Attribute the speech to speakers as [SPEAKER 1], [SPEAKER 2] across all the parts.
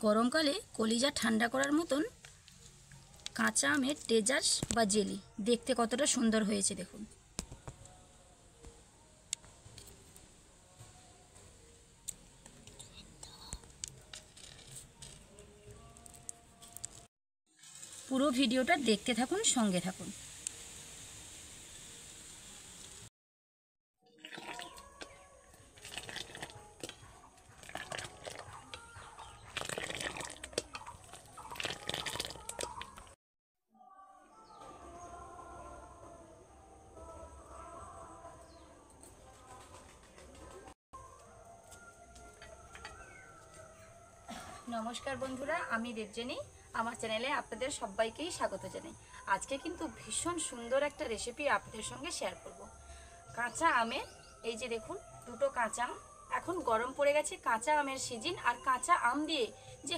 [SPEAKER 1] গরমকালে কলিজা ঠান্ডা করার মতন কাঁচা আমের ডেজার্ট বা জেলি দেখতে কতটা সুন্দর হয়েছে দেখুন। পুরো ভিডিওটা দেখতে থাকুন, সঙ্গে থাকুন। নমস্কার বন্ধুরা, আমি দেবযানী। আমার চ্যানেলে আপনাদের সবাইকেই স্বাগত জানাই। আজকে কিন্তু ভীষণ সুন্দর একটা রেসিপি আপনাদের সঙ্গে শেয়ার করব। কাঁচা আমের, এই যে দেখুন দুটো কাঁচা আম, এখন গরম পড়ে গেছে, কাঁচা আমের সিজন। আর কাঁচা আম দিয়ে যে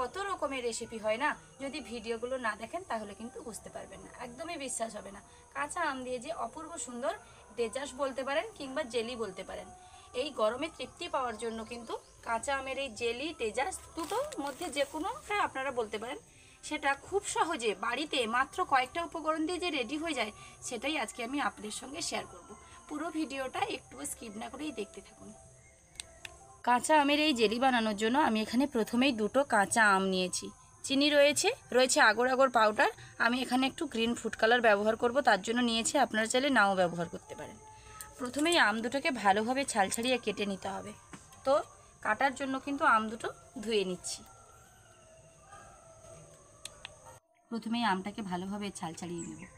[SPEAKER 1] কত রকমের রেসিপি হয় না, যদি ভিডিওগুলো না দেখেন তাহলে কিন্তু বুঝতে পারবেন না, একদমই বিশ্বাস হবে না। কাঁচা আম দিয়ে যে অপূর্ব সুন্দর ডেজার্ট বলতে পারেন কিংবা জেলি বলতে পারেন। এই গরমে তৃপ্তি পাওয়ার জন্য কিন্তু কাঁচা আমের এই জেলি ডেজার্ট দুটোর মধ্যে যে কোনোটা আপনারা বলতে পারেন, সেটা খুব সহজে বাড়িতে মাত্র কয়েকটা উপকরণ দিয়ে যে রেডি হয়ে যায়, সেটাই আজকে আমি আপনাদের সঙ্গে শেয়ার করব। পুরো ভিডিওটা একটু স্কিপ না করেই দেখতে থাকুন। কাঁচা আমের এই জেলি বানানোর জন্য আমি এখানে প্রথমেই দুটো কাঁচা আম নিয়েছি। চিনি রয়েছে আগর আগর পাউডার। আমি এখানে একটু গ্রিন ফুড কালার ব্যবহার করব, তার জন্য নিয়েছি, আপনারা চাইলে নাও ব্যবহার করতে পারেন। প্রথমেই আম দুটোকে ভালোভাবে ছাল ছাড়িয়ে কেটে নিতে হবে। তো কাটার জন্য কিন্তু আম দুটো ধুয়ে নিচ্ছি। প্রথমেই আমটাকে ভালোভাবে ছাল ছাড়িয়ে নেব।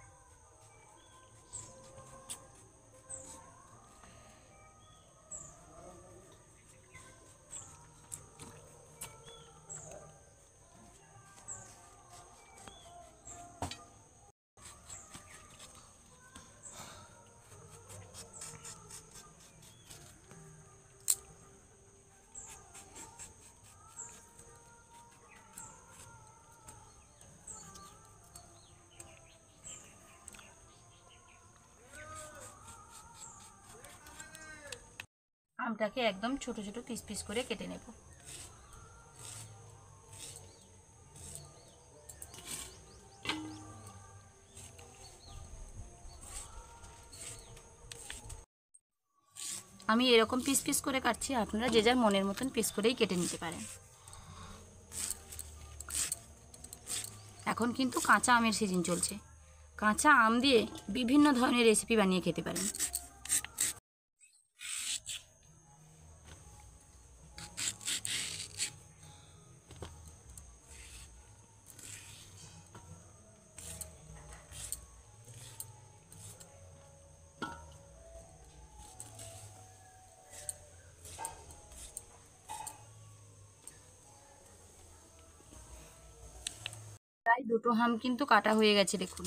[SPEAKER 1] আমটাকে একদম ছোট ছোট পিস পিস করে কেটে নেব। আমি এরকম পিস পিস করে কাটছি, আপনারা যে যার মনের মতন পিস করেই কেটে নিতে পারেন। এখন কিন্তু কাঁচা আমের সিজন চলছে, কাঁচা আম দিয়ে বিভিন্ন ধরনের রেসিপি বানিয়ে খেতে পারেন। প্রায় দুটো আম কিন্তু কাটা হয়ে গেছে দেখুন।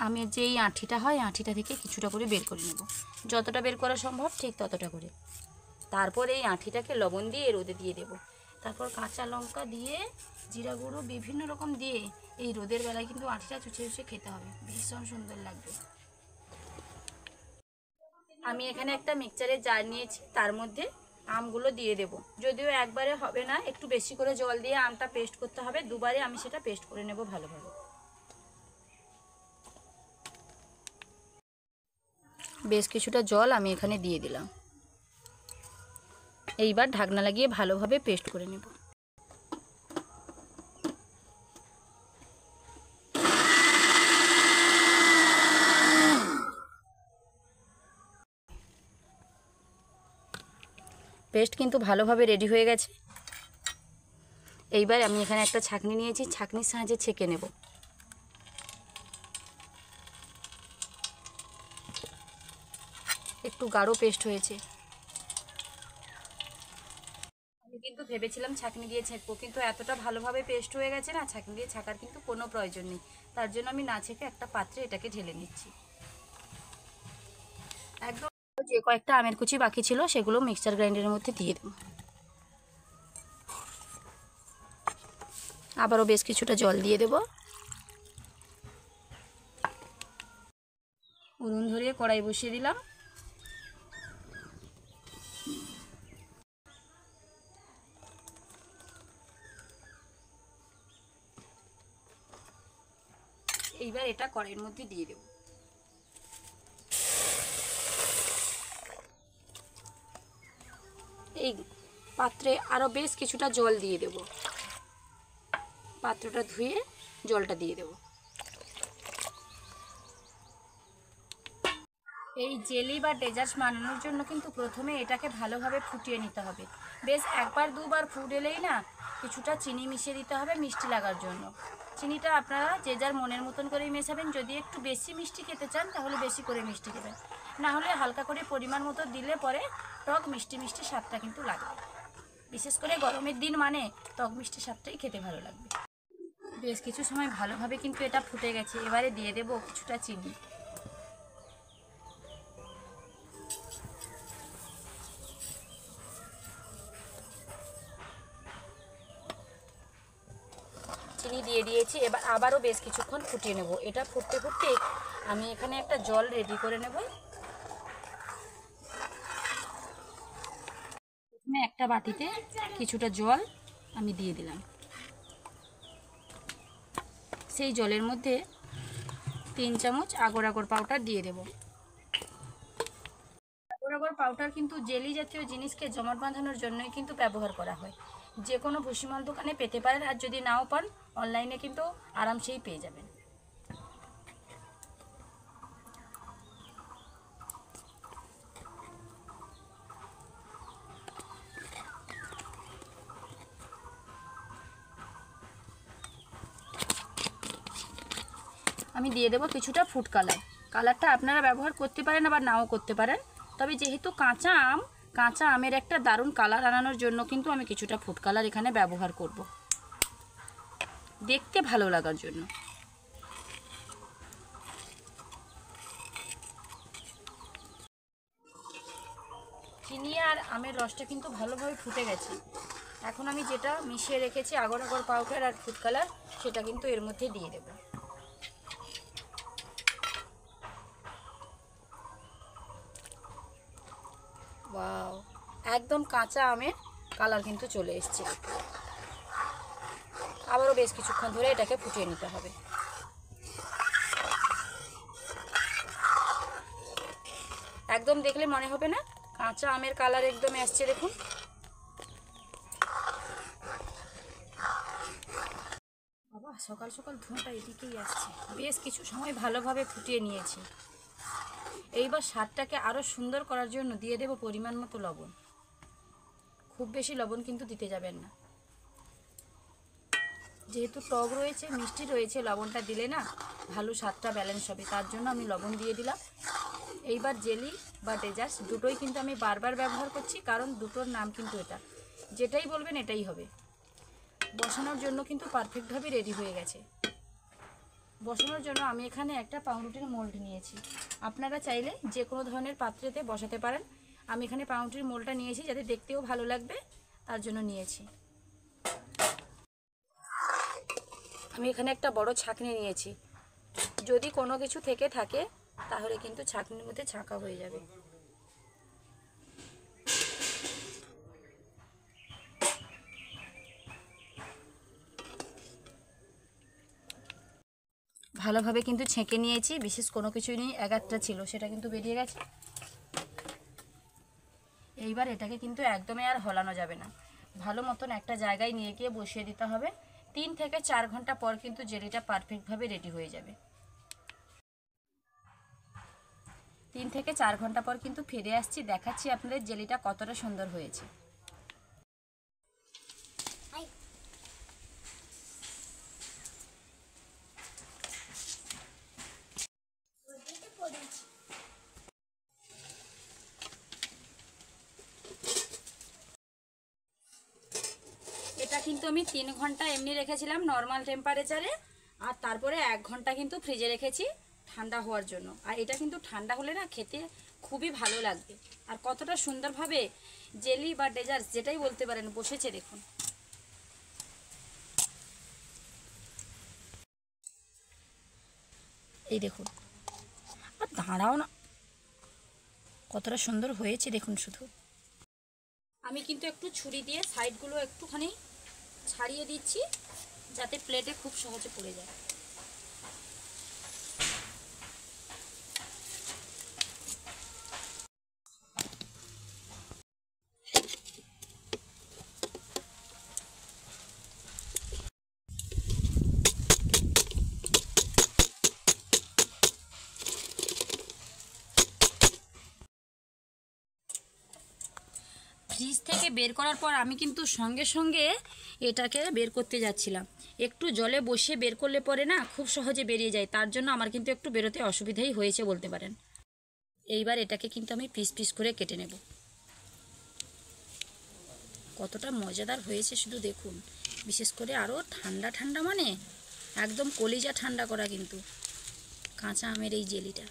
[SPEAKER 1] আমের যে এই আঁঠিটা হয়, আঁঠিটা থেকে কিছুটা করে বের করে নেব, যতটা বের করা সম্ভব ঠিক ততটা করে। তারপর এই আঁঠিটাকে লবণ দিয়ে রোদে দিয়ে দেব। তারপর কাঁচা লঙ্কা দিয়ে, জিরা গুঁড়ো বিভিন্ন রকম দিয়ে এই রোদের বেলায় কিন্তু আঁঠিটা চুচে চুচে খেতে হবে, ভীষণ সুন্দর লাগবে। আমি এখানে একটা মিক্সচারের জার নিয়েছি, তার মধ্যে আমগুলো দিয়ে দেব। যদিও একবারে হবে না, একটু বেশি করে জল দিয়ে আমটা পেস্ট করতে হবে, দুবারে আমি সেটা পেস্ট করে নেব ভালোভাবে। বেশ কিছুটা জল আমি এখানে দিয়ে দিলাম। এইবার ঢাকনা লাগিয়ে ভালোভাবে পেস্ট করে নেব। পেস্ট কিন্তু ভালোভাবে রেডি হয়ে গেছে। এইবার আমি এখানে একটা ছাঁকনি নিয়েছি, ছাঁকনির সাহায্যে ছেঁকে নেব। একটু গাঢ় পেস্ট হয়েছে। আমি কিন্তু ভেবেছিলাম ছাঁকনি দিয়ে ছেঁকবো, কিন্তু এতটা ভালোভাবে পেস্ট হয়ে গেছে না, ছাঁকনি দিয়ে ছাঁকার কিন্তু কোনো প্রয়োজন নেই। তার জন্য আমি না ছেঁকে একটা পাত্রে এটাকে ঢেলে নিচ্ছি। একদম যে কয়েকটা আমের কুচি বাকি ছিল সেগুলো মিক্সচার গ্রাইন্ডারের মধ্যে দিয়ে দেব। আবারও বেশ কিছুটা জল দিয়ে দেব। উনুন ধরিয়ে কড়াই বসিয়ে দিলাম। এইবার এটা কড়াইয়ের মধ্যে দিয়ে দেব। এই পাত্রে আরও বেশ কিছুটা জল দিয়ে দেব। পাত্রটা ধুয়ে জলটা দিয়ে দেব। এই জেলি বা ডেজার্ট বানানোর জন্য কিন্তু প্রথমে এটাকে ভালোভাবে ফুটিয়ে নিতে হবে। বেশ একবার দুবার ফুটেলেই না কিছুটা চিনি মিশিয়ে দিতে হবে মিষ্টি লাগার জন্য। চিনিটা আপনারা যে যার মনের মতন করেই মেশাবেন। যদি একটু বেশি মিষ্টি খেতে চান তাহলে বেশি করে মিষ্টি দেবেন, না হলে হালকা করে পরিমাণ মতো দিলে পরে টক মিষ্টি মিষ্টি স্বাদটা কিন্তু লাগবে। বিশেষ করে গরমের দিন মানে টক মিষ্টি স্বাদটাই খেতে ভালো লাগবে। বেশ কিছু সময় ভালোভাবে কিন্তু এটা ফুটে গেছে। এবারে দিয়ে দেব কিছুটা চিনি। চিনি দিয়ে দিয়েছি। এবার আবারও বেশ কিছুক্ষণ ফুটিয়ে নেব। এটা ফুটতে ফুটতে আমি এখানে একটা জল রেডি করে নেব। প্রথমে একটা বাটিতে কিছুটা জল আমি দিয়ে দিলাম। সেই জলের মধ্যে 3 চামচ আগর আগর পাউডার দিয়ে দেব। আগর আগর পাউডার কিন্তু জেলি জাতীয় জিনিসকে জমাট বাঁধানোর জন্যই কিন্তু ব্যবহার করা হয়। যে কোনো ভুসিমাল দোকানে পেতে পারেন, আর যদি নাও পান অনলাইনে কিন্তু আরামসেই পেয়ে যাবেন। আমি দিয়ে দেবো কিছুটা ফুড কালার। কালারটা আপনারা ব্যবহার করতে পারেন আবার নাও করতে পারেন, তবে যেহেতু কাঁচা আমের একটা দারুণ কালার আনানোর জন্য কিন্তু আমি কিছুটা ফুড কালার এখানে ব্যবহার করব, দেখতে ভালো লাগার জন্য। চিনি আর আমের রসটা কিন্তু ভালোভাবে ফুটে গেছে। এখন আমি যেটা মিশিয়ে রেখেছি আগর আগর পাউডার আর ফুড কালার, সেটা কিন্তু এর মধ্যে দিয়ে দেবো। ওয়াও, একদম কাঁচা আমের কালার কিন্তু চলে এসছে। আবারও বেশ কিছুক্ষণ ধরে এটাকে ফুটিয়ে নিতে হবে। একদম দেখলে মনে হবে না কাঁচা আমের কালার একদম আসছে, দেখুন। বাবা, সকাল সকাল ধোঁয়াটা এদিকেই আসছে। বেশ কিছু সময় ভালোভাবে ফুটিয়ে নিয়েছি। এইবার স্বাদটাকে আরও সুন্দর করার জন্য দিয়ে দেব পরিমাণ মতো লবণ। খুব বেশি লবণ কিন্তু দিতে যাবেন না, যেহেতু টক রয়েছে মিষ্টি রয়েছে, লবণটা দিলে না ভালো স্বাদটা ব্যালেন্স হবে, তার জন্য আমি লবণ দিয়ে দিলাম। এইবার জেলি বা ডেজার্ট দুটোই কিন্তু আমি বারবার ব্যবহার করছি, কারণ দুটোর নাম কিন্তু এটা, যেটাই বলবেন এটাই হবে। বসানোর জন্য কিন্তু পারফেক্টভাবে রেডি হয়ে গেছে। বসানোর জন্য আমি এখানে একটা পাউরুটির মোল্ড নিয়েছি। আপনারা চাইলে যে কোনো ধরনের পাত্রেতে বসাতে পারেন। আমি এখানে পাউরুটির মোল্ডটা নিয়েছি যাতে দেখতেও ভালো লাগবে, তার জন্য নিয়েছি। আমি এখানে একটা বড় ছাঁকনি নিয়েছি। যদি কোনো কিছু থেকে থাকে তাহলে কিন্তু ছাঁকনির মধ্যে ছাঁকা হয়ে যাবে। ভালোভাবে কিন্তু ছেঁকে নিয়েছি, বিশেষ কোনো কিছুই নেই, একটা ছিল সেটা কিন্তু বেরিয়ে গেছে। এইবার এটাকে কিন্তু একদমই আর হলানো যাবে না, ভালো মতন একটা জায়গায় নিয়ে গিয়ে বসিয়ে দিতে হবে। 3 থেকে 4 ঘন্টা পর কিন্তু জেলিটা পারফেক্টভাবে রেডি হয়ে যাবে। 3 থেকে 4 ঘন্টা পর কিন্তু ফিরে আসছি, দেখাচ্ছি আপনাদের জেলিটা কতটা সুন্দর হয়েছে। এটা কিন্তু আমি 3 ঘন্টা এমনি রেখেছিলাম নর্মাল টেম্পারেচারে, আর তারপরে 1 ঘন্টা কিন্তু ফ্রিজে রেখেছি ঠান্ডা হওয়ার জন্য। আর এটা কিন্তু ঠান্ডা হলে না খেতে খুবই ভালো লাগবে। আর কতটা সুন্দরভাবে জেলি বা ডেজার্ট যেটাই বলতে পারেন বসেছে দেখুন। এই দেখুন, আর দাঁড়াও না, কতটা সুন্দর হয়েছে দেখুন শুধু। আমি কিন্তু একটু ছুরি দিয়ে সাইডগুলো একটুখানি ছাড়িয়ে দিচ্ছি যাতে প্লেটে খুব সহজে পড়ে যায়। ফ্রিজ থেকে বের করার পর আমি কিন্তু সঙ্গে সঙ্গে এটাকে বের করতে যাচ্ছিলাম। একটু জলে বসে বের করলে পরে না খুব সহজে বেরিয়ে যায়, তার জন্য আমার কিন্তু একটু বেরোতে অসুবিধাই হয়েছে বলতে পারেন। এইবার এটাকে কিন্তু আমি পিস পিস করে কেটে নেব। কতটা মজাদার হয়েছে শুধু দেখুন। বিশেষ করে আরও ঠান্ডা ঠান্ডা, মানে একদম কলিজা ঠান্ডা করা কিন্তু কাঁচা আমের এই জেলিটা।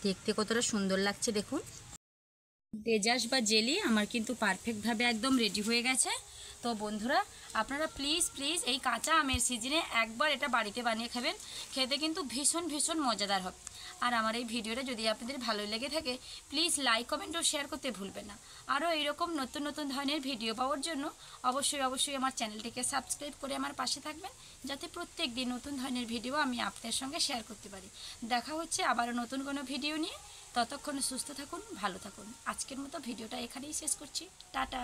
[SPEAKER 1] দেখতে কতটা সুন্দর লাগছে দেখুন। ডেজার্ট বা জেলি আমার কিন্তু পারফেক্টভাবে একদম রেডি হয়ে গেছে। তো বন্ধুরা, আপনারা প্লিজ প্লিজ এই কাঁচা আমের সিজনে একবার এটা বাড়িতে বানিয়ে খাবেন, খেতে কিন্তু ভীষণ ভীষণ মজাদার হবে। আর আমার এই ভিডিওটা যদি আপনাদের ভালো লেগে থাকে প্লিজ লাইক কমেন্ট ও শেয়ার করতে ভুলবেন না। আরও এইরকম নতুন নতুন ধরনের ভিডিও পাওয়ার জন্য অবশ্যই অবশ্যই আমার চ্যানেলটিকে সাবস্ক্রাইব করে আমার পাশে থাকবেন, যাতে প্রত্যেক দিন নতুন ধরনের ভিডিও আমি আপনাদের সঙ্গে শেয়ার করতে পারি। দেখা হচ্ছে আবারও নতুন কোনো ভিডিও নিয়ে। ততক্ষণ সুস্থ থাকুন, ভালো থাকুন। আজকের মতো ভিডিওটা এখানেই শেষ করছি। টাটা।